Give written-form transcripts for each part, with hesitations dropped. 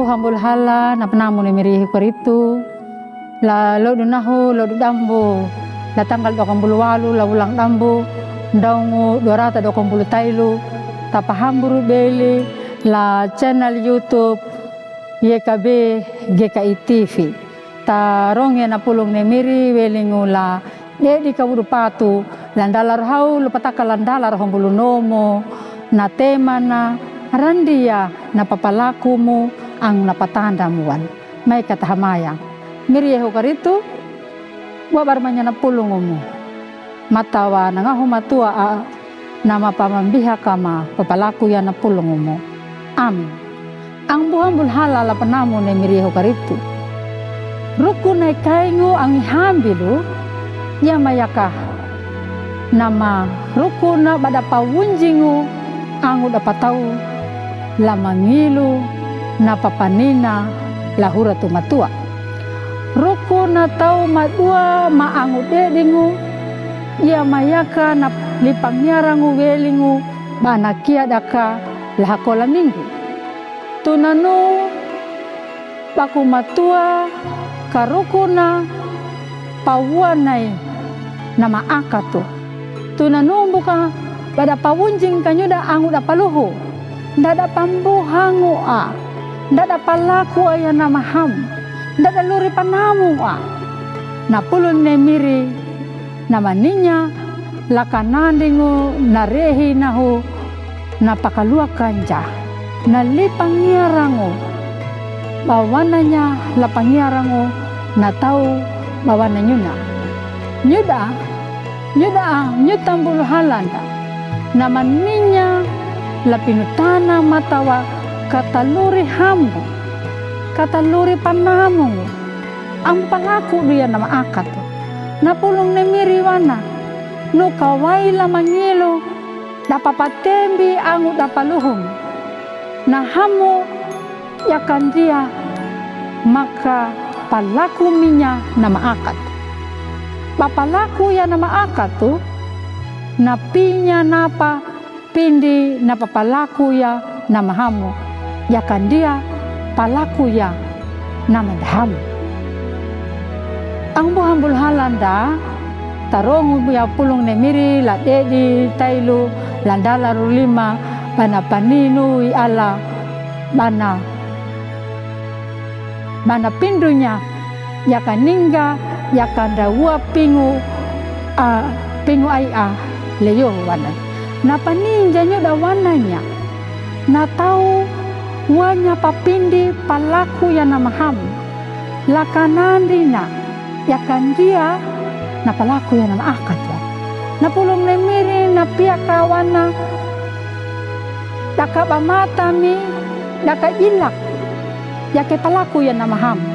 hambul hala na penamu ni miri hikoritu la lodu nahu lodu dambu la tanggal 28 la ulang dambu daungu 220 tailu tapahamburu beli la channel YouTube YKB GKI TV tarongnya na pulung ni miri welingu la dedi kabudu patu landalar hau lupataka landalar hambulu nomo na tema na randia na papalakumu ang napatandamuan may katahamayang miri hukaritu wabarmanya na pulungumu matawa nangahumatua na mapamambiha kama papalaku ya na pulungumu. Amin. Ang buhambul halala panamu na miri hukaritu rukun ay kaingu ang ihambilu ya mayaka nama rukun na badapa wunjingu ang udapatau lamangilu na papanina lahura tumatua rukun na tau madua maangu dedingu ya mayaka na lipangyarangu welingu banakia daka lahakola minggu tunanu pakumatua karukuna pawuanay nama akatu tunanu buka pada pawunjing kanyuda angu da paluhu ndada pambuhangu ndada palaku aya nama ham ndada luri panamu na pulun ne miri nama ninya lakanandingu na rehi nahu na pakalua kanja na lipangiarangu bawananya lapangiarangu na tau bawana nyuda nyutambul halanda nama ninya lapinutana matawa kataluri hambu kataluri panamu ang palaku dia nama akatu na pulong ne miriwana no kawai lamangilo dapapatembi angu dapaluhum na hamu yakan dia maka palaku minya nama akat papalaku ya nama akatu napinya napa pindi napa palaku ya nama hamu yakan dia palaku ya nama hamu ang buhambul halanda tarongu ya pulung nemiri la dedi tailu landala rulima bana paninu ala bana pindunya yakan ningga yakan dawa pingu ai leyo wana na paninja nyo dawananya na tau wanya papindi palaku ya nama hamu lakanandina yakan dia na palaku ya nama akat na pulong nemiri na pia kawana daka bamata mi daka ilak yake palaku ya nama hamu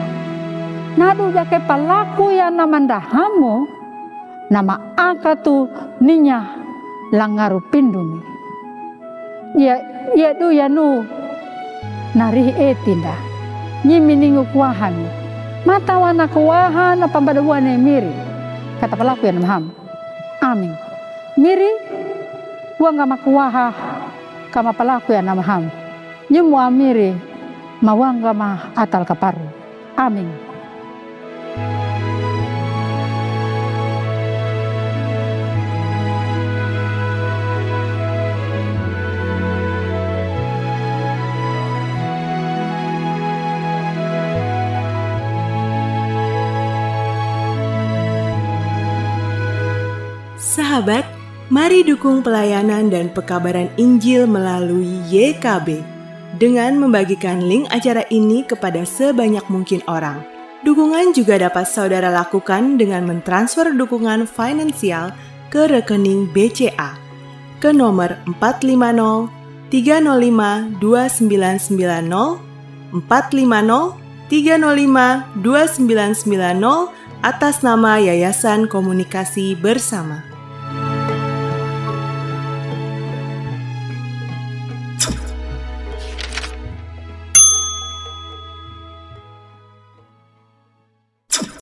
nadu yake palaku ya nama ndahamu nama akatu ninya langaru pindumi ya du ya nu narihi etinda nyiminingu kuahani mata wana kuahan na pambadawan na miri kata palaku ya namaham. Amin. Miri wanga makuaha kama palaku ya namaham nyumu amiri mawanga ma atal kaparu. Amin. Sahabat, mari dukung pelayanan dan pekabaran Injil melalui YKB dengan membagikan link acara ini kepada sebanyak mungkin orang. Dukungan juga dapat saudara lakukan dengan mentransfer dukungan finansial ke rekening BCA ke nomor 450 305 2990 450 305 2990 atas nama Yayasan Komunikasi Bersama.